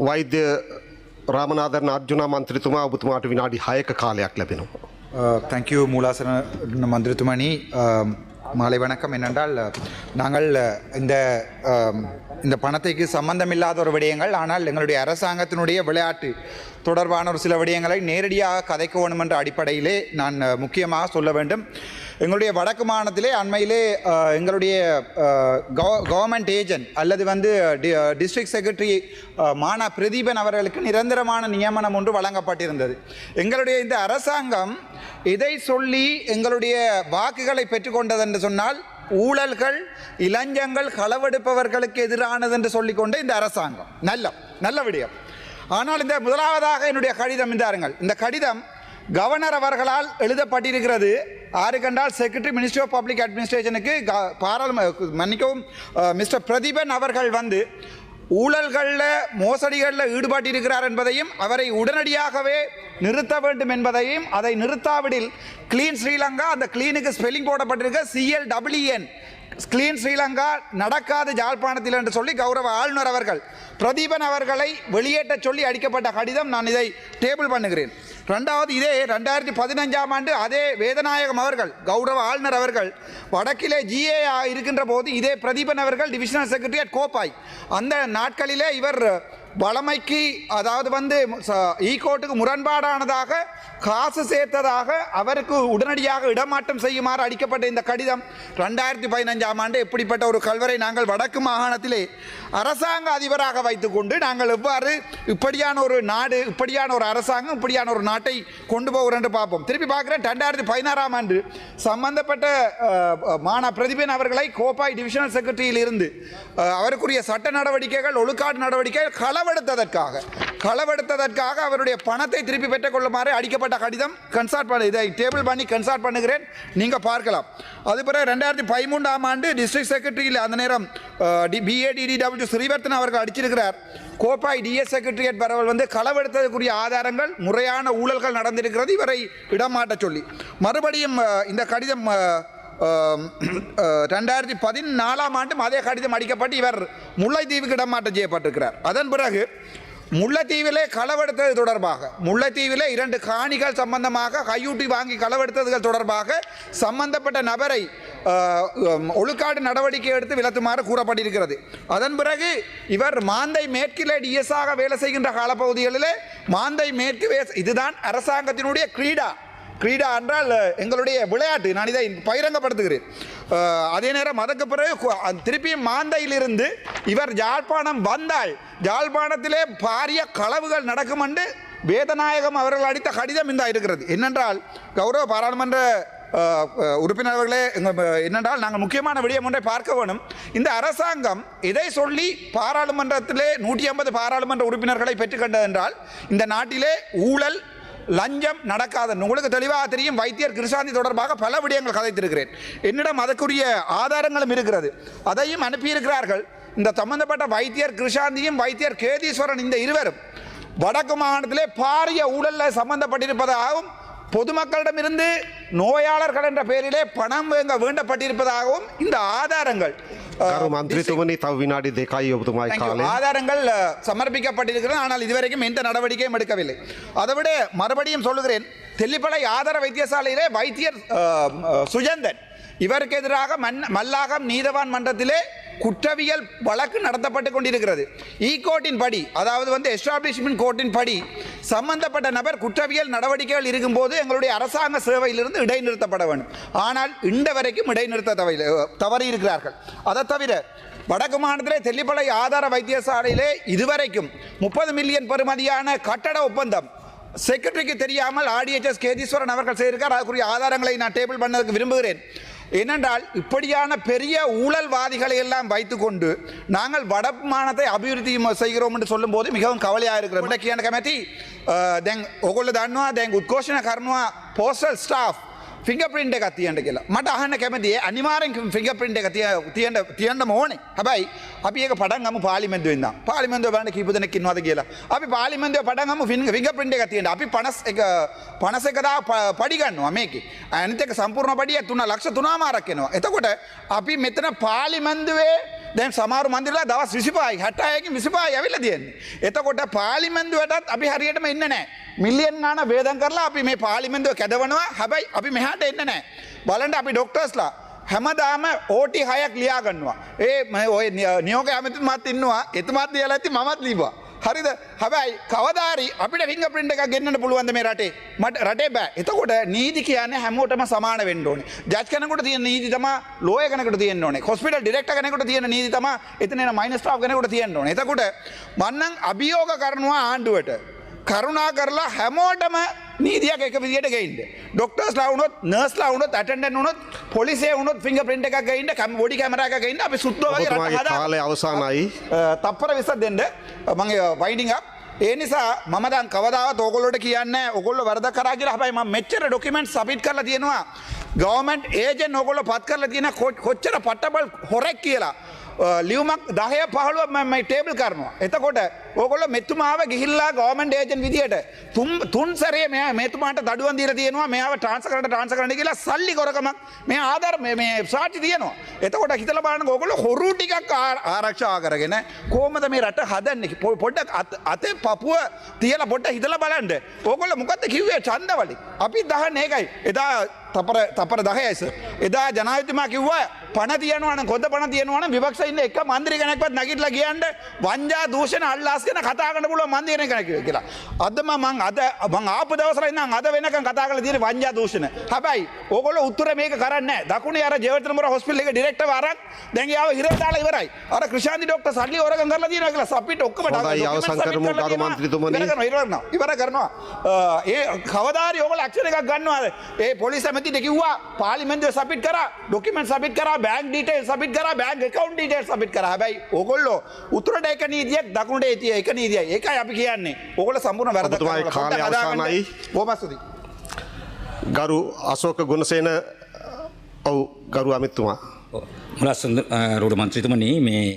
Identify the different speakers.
Speaker 1: වෛද්‍ය රාමනාදරන් අර්ජුනා මන්ත්‍රීතුමා ඔබතුමාට විනාඩි 6ක කාලයක් ලැබෙනවා.
Speaker 2: தேங்க்யூ மூலாசன மந்திரித்துமணி மாலை வணக்கம். என்னென்றால் நாங்கள் இந்த பணத்துக்கு சம்பந்தமில்லாத ஒரு விடயங்கள், ஆனால் எங்களுடைய அரசாங்கத்தினுடைய விளையாட்டு தொடர்பான ஒரு சில விடயங்களை நேரடியாக கதைக்க வேண்டும் என்ற அடிப்படையிலே நான் முக்கியமாக சொல்ல வேண்டும். எங்களுடைய வடக்கு மாநிலத்திலே அண்மையிலே எங்களுடைய கவர்மெண்ட் ஏஜென்ட் அல்லது டிஸ்ட்ரிக்ட் செக்ரட்டரி மானா பிரதீபன் அவர்களுக்கு நிரந்தரமான நியமனம் ஒன்று வழங்கப்பட்டிருந்தது. எங்களுடைய இந்த அரசாங்கம் இதை சொல்லி எங்களுடைய வாக்குகளை பெற்றுக்கொண்டது என்று சொன்னால் ஊழல்கள், இளஞ்சங்கள், களவெடுப்பவர்களுக்கு எதிரானது என்று சொல்லிக்கொண்டு இந்த அரசாங்கம் நல்ல விடயம். ஆனால் இந்த முதலாவதாக என்னுடைய கடிதம் இருந்தாருங்கள். இந்த கடிதம் கவர்னர் அவர்களால் எழுதப்பட்டிருக்கிறது. யாரு கண்டால் செக்ரட்டரி மினிஸ்ட்ரி ஆஃப் பப்ளிக் அட்மினிஸ்ட்ரேஷனுக்கு மன்னிக்கவும் மிஸ்டர் பிரதீபன் அவர்கள் ஊழல்களில் மோசடிகளில் ஈடுபட்டிருக்கிறார் என்பதையும் அவரை உடனடியாகவே நிறுத்த வேண்டும் என்பதையும், அதை நிறுத்தாவிடில் கிளீன் ஸ்ரீலங்கா, அந்த கிளீனுக்கு ஸ்பெல்லிங் போடப்பட்டிருக்க CLEEN கிளீன் ஸ்ரீலங்கா நடக்காது யாழ்ப்பாணத்தில் என்று சொல்லி கௌரவ ஆளுநர் அவர்கள் பிரதீபன் அவர்களை வெளியேற்ற சொல்லி அடிக்கப்பட்ட கடிதம். நான் இதை டேபிள் பண்ணுகிறேன். ரெண்டாவது, இதே 2015ஆம் ஆண்டு அதே வேதநாயகம் அவர்கள் கௌரவ ஆளுநர் அவர்கள் வடக்கிலே GA இருக்கின்ற போது இதே பிரதீபன் அவர்கள் டிவிஷனல் செக்ரட்டரி அட் கோப்பாய், அந்த நாட்களிலே இவர் வளமைக்கு அதாவது ஈகோட்டுக்கு முரண்பாடானதாக காசு சேர்த்ததாக அவருக்கு உடனடியாக இடமாற்றம் செய்யுமாறு அளிக்கப்பட்ட இந்த கடிதம் 2015ஆம் ஆண்டு எப்படிப்பட்ட ஒரு கல்வரை நாங்கள் வடக்கு மாகாணத்திலே அரசாங்க அதிபராக வைத்துக்கொண்டு நாங்கள் எவ்வாறு இப்படியான ஒரு நாடு, இப்படியான ஒரு அரசாங்கம், இப்படியான ஒரு நாட்டை கொண்டு போகிறோம் என்று பார்ப்போம். திருப்பி பார்க்குறேன். 2016ஆம் ஆண்டு சம்பந்தப்பட்ட மானா பிரதீபன் அவர்களை கோப்பாய் டிவிஷனல் செக்ரட்டரியில் இருந்து அவருக்குரிய சட்ட நடவடிக்கைகள், ஒழுக்காட்டு நடவடிக்கைகள் களவெடுத்ததற்காக அவருடைய பணத்தை திருப்பி பெற்றுக் கொள்ளுமாறு அடிக்கப்பட்ட கடிதம் இதை டேபிள் பண்ணி கன்சல்ட் பண்ணுகிறேன், நீங்கள் பார்க்கலாம். அது பிறகு 2013ஆம் ஆண்டு டிஸ்ட்ரிக்ட் செக்ரட்டரியில் அந்த நேரம் BADDW ஸ்ரீவர்த்தன் அவர்கள் அடிச்சிருக்கிறார். கோப்பாய் DS செக்ரட்டரியேட் பரவல் களவெடுத்ததுக்குரிய ஆதாரங்கள், முறையான ஊழல்கள் நடந்திருக்கிறது, இவரை இடமாட்ட சொல்லி மறுபடியும் இந்த கடிதம் 2014ஆம் ஆண்டும் அதே கடிதம் அடிக்கப்பட்டு இவர் முல்லைத்தீவுக்கு இடமாற்றம் செய்யப்பட்டிருக்கிறார். அதன் பிறகு முல்லைத்தீவிலே களவெடுத்தது தொடர்பாக, முல்லைத்தீவிலே 2 காணிகள் சம்பந்தமாக கையூட்டி வாங்கி களவெடுத்ததுகள் தொடர்பாக சம்பந்தப்பட்ட நபரை ஒழுக்காடு நடவடிக்கை எடுத்து விலத்துமாறு கூறப்பட்டிருக்கிறது. அதன் பிறகு இவர் மாந்தை மேற்கிலே DS-ஆக வேலை செய்கின்ற காலப்பகுதிகளிலே மாந்தை மேற்கு இதுதான் அரசாங்கத்தினுடைய கிரீடா என்றால் எங்களுடைய விளையாட்டு. நான் இதை பகிரங்கப்படுத்துகிறேன். அதே நேரம் அதற்கு பிறகு திருப்பியும் மாந்தையிலிருந்து இவர் யாழ்ப்பாணம் வந்தால் யாழ்ப்பாணத்திலே பாரிய களவுகள் நடக்கும் என்று வேதநாயகம் அவர்கள் அடித்த கடிதம் இந்த இருக்கிறது. என்னென்றால் கௌரவ பாராளுமன்ற உறுப்பினர்களே, என்னென்றால் நாங்கள் முக்கியமான விடயம் ஒன்றை பார்க்க வேணும். இந்த அரசாங்கம் இதை சொல்லி பாராளுமன்றத்திலே 150 பாராளுமன்ற உறுப்பினர்களை பெற்றுக்கொண்டது என்றால் இந்த நாட்டிலே ஊழல், லஞ்சம் நடக்காத உங்களுக்கு தெளிவாக தெரியும். வைத்தியர் கிருஷாந்தி தொடர்பாக பல விடயங்கள் கதைத்திருக்கிறேன். என்னிடம் அதற்குரிய ஆதாரங்களும் இருக்கிறது, அதையும் அனுப்பியிருக்கிறார்கள். இந்த சம்பந்தப்பட்ட வைத்தியர் கிருஷாந்தியும் வைத்தியர் கேதீஸ்வரன் இந்த இருவரும் வடக்கு மாகாணத்திலே பாரிய ஊழலில் சம்பந்தப்பட்டிருப்பதாகவும் பொதுமக்களிடமிருந்து நோயாளர்கள் என்ற பெயரிலே பணம் வேண்டப்பட்டிருப்பதாகவும் இந்த ஆதாரங்கள் ஆதாரங்கள் சமர்ப்பிக்கப்பட்டிருக்கிறது. ஆனால் இதுவரைக்கும் எந்த நடவடிக்கையும் எடுக்கவில்லை. அதைவிட மறுபடியும் சொல்லுகிறேன், தெல்லிப்பளை ஆதார வைத்தியசாலையிலே வைத்தியர் சுஜந்தன் இவருக்கு எதிராக மல்லாகம் நீதவான் மன்றத்திலே குற்றவியல் வழக்கு நடத்தப்பட்டு கொண்டிருக்கிறது. கோர்ட்டின் படி, அதாவது எஸ்டாப்ளிஷ்மெண்ட் கோர்ட்டின் படி சம்பந்தப்பட்ட நபர் குற்றவியல் நடவடிக்கைகள் இருக்கும்போது எங்களுடைய அரசாங்க சேவையிலிருந்து இடைநிறுத்தப்பட வேண்டும். ஆனால் இன்று வரைக்கும் இடைநிறுத்த தவறி இருக்கிறார்கள். அதை தவிர வடக்கு மாநிலத்திலே தெல்லிப்பளை ஆதார வைத்தியசாலையிலே இதுவரைக்கும் 30 மில்லியன் பெறுமதியான கட்டட ஒப்பந்தம் செக்ரட்டரிக்கு தெரியாமல் RDHS கேதீஸ்வரன் அவர்கள் செய்திருக்கார். அதுக்குரிய ஆதாரங்களை நான் டேபிள் பண்ணதுக்கு விரும்புகிறேன். ஏனென்றால் இப்படியான பெரிய ஊழல்வாதிகளை எல்லாம் வைத்துக்கொண்டு நாங்கள் வடக்கு மாநிலத்தை அபிவிருத்தி செய்கிறோம் என்று சொல்லும் போது மிகவும் கவலையாக இருக்கிறோம். කියන කැමැති දැන් ඔයගොල්ලෝ දන්නවා දැන් උද්ඝෝෂණ කරනවා postal staff fingerprint එකක් තියන්න කියලා. මට අහන්න කැමතියි අනිවාර්යෙන් fingerprint එක තියන්න ඕනේ. හැබැයි අපි ඒක පටන් ගමු පාර්ලිමේන්තුවෙන් ඉඳන්. පාර්ලිමේන්තුව බලන්න කීප දෙනෙක් ඉන්නවද කියලා. අපි පාර්ලිමේන්තුව පටන් ගමු fingerprint එක තියන්න. අපි 51 පඩි ගන්නවා මේකේ. අනිත් එක සම්පූර්ණ පඩිය 3 ලක්ෂ 3මාරක් එනවා. එතකොට අපි මෙතන පාර්ලිමේන්තුවේ දැන් සමහරු මන්දිරලා දවස් 25යි 60කින් 25යි ඇවිල්ලා තියෙන්නේ. එතකොට පාර්ලිමේන්තුවටත් අපි හරියටම එන්නේ නැහැ. මිලියන් ගාණක් වේදම් කරලා අපි මේ පාර්ලිමේන්තුව කැදවනවා. හැබැයි අපි මෙහාට එන්නේ නැහැ. බලන්න අපි ඩොක්ටර්ස්ලා හැමදාම ඕටි 6ක් ලියා ගන්නවා. ඔය නියෝග ඇමතිතුමාත් ඉන්නවා. එතුමාත් ලියලා ඇති මමත් ලිව්වා. හරිද? හැබැයි කවදාරි අපිට ෆින්ගර් ප්‍රින්ට් එකක් ගෙන්නන්න පුළුවන්ද මේ රටේ? මට රටේ බෑ. එතකොට නීති කියන්නේ හැමෝටම සමාන වෙන්න ඕනේ. ජජ් කෙනෙකුට තියෙන නීති තමයි ලෝයර් කෙනෙකුට තියෙන්න ඕනේ. හොස්පිටල් ඩිරෙක්ටර් කෙනෙකුට තියෙන නීති තමයි එතන එන මයිනර් ස්ටාෆ් කෙනෙකුට තියෙන්න ඕනේ. එතකොට මන්නම් අභියෝග කරනවා ආණ්ඩුවට. කරුණා කරලා හැමෝටම නීතියක් එක විදියට ගේන්න. ඩොක්ටර්ස්ලා වුණොත්, නර්ස්ලා වුණොත්, ඇටෙන්ඩන්ට් වුණොත්, පොලිසිය වුණොත් ෆින්ගර් ප්‍රින්ට් එකක් ගේන්න, බොඩි කැමරා එකක් ගේන්න අපි සුද්ධව වගේ රට හදාගන්න.
Speaker 1: කාලය අවසానයි.
Speaker 2: තප්පර 20ක් දෙන්න. මම වයින්ඩින් අප්. ඒ නිසා මම දැන් කවදාවත් ඕගොල්ලෝට කියන්නේ ඕගොල්ලෝ වරදක් කරා කියලා. හැබැයි මම මෙච්චර ඩොකියුමන්ට් සබ්මිට් කරලා තියෙනවා. ගවර්න්මන්ට් ඒජන්ට් ඕගොල්ලෝ පත් කරලා තියෙන කොච්චර පට්ටබල් හොරෙක් කියලා. ලියුමක් 10 15 මම ටේබල් කරනවා. එතකොට ඕගොල්ලෝ මෙතුමාව ගිහිල්ලා ගවර්න්මන්ට් ඒජන්ට් විදියට තුන් සැරේ මෙතුමාට දඩුවම් දීලා තියෙනවා. මෙයාව ට්‍රාන්ස්ෆර් කරන්න කියලා සල්ලි කොරකමක් මේ ආධාර මේ සාක්ෂි තියෙනවා. එතකොට හිතලා බලන්න ඕගොල්ලෝ හොරු ටිකක් ආරක්ෂා කරගෙන කොහොමද මේ රට හදන්නේ? පොඩ්ඩක් අතේ පපුව තියලා පොඩ්ඩක් හිතලා බලන්න. ඕගොල්ලෝ මොකද්ද කිව්වේ ඡන්දවලින්? අපි 10 ඒකයි. එදා තපර 10යි සර්. එදා ජනාධිපතිතුමා කිව්වා පණ තියනවා නම් කොද්ද පණ තියනවා නම් විපක්ෂයේ ඉන්න එක මන්ත්‍රී කෙනෙක්වත් නැගිටලා කියන්න වංජා දූෂණ අල්ලාස් ගැන කතා කරන්න පුළුවන් මන්ත්‍රී කෙනෙක් කියලා. අද මම ආපු දවසට ඉඳන් අද වෙනකන් කතා කරලා තියෙන වංජා දූෂණ. හැබැයි ඕගොල්ලෝ උත්තර මේක කරන්නේ නැහැ. දකුණේ අර ජයවර්ධනපුර හොස්පිටල් එකේ ඩිරෙක්ටර් අරන් දැන් යාව හිරේ දාලා ඉවරයි. අර ක්‍රිෂාන්ති ડોක්ටර් සල්ලි හොරගම් කරලා තියෙනවා කියලා සප්පිට ඔක්කොම
Speaker 1: අවසන් කරමු ගරු මන්ත්‍රීතුමනි.
Speaker 2: ඉවර කරනවා. ඒ කවදාරි ඕගොල්ලෝ ඇක්ෂන් එකක් ගන්නවාද? ඒ පොලිස් ඇමතිට කිව්වා පාර්ලිමේන්තුවේ සබ්මිට් කරා, ડોකියුමන්ට් සබ්මිට් කරා, බැංක් ඩීටේල් සබ්මිට් කරා, බැංක් account details සබ්මිට් කරා. හැබැයි ඕගොල්ලෝ උතුරට එක නීතියක්, දකුණට එක නීතියයි. ඒකයි අපි කියන්නේ. ඕගොල්ලෝ සම්පූර්ණ වැරදි කරනවා.
Speaker 1: කාලය අවසానයි.
Speaker 2: බොහොම ස්තුතියි.
Speaker 1: ගරු අශෝක ගුණසේන ඔව් ගරු අමිතුමා.
Speaker 3: මුලස්සන් රෝඩ මන්ත්‍රීතුමනි මේ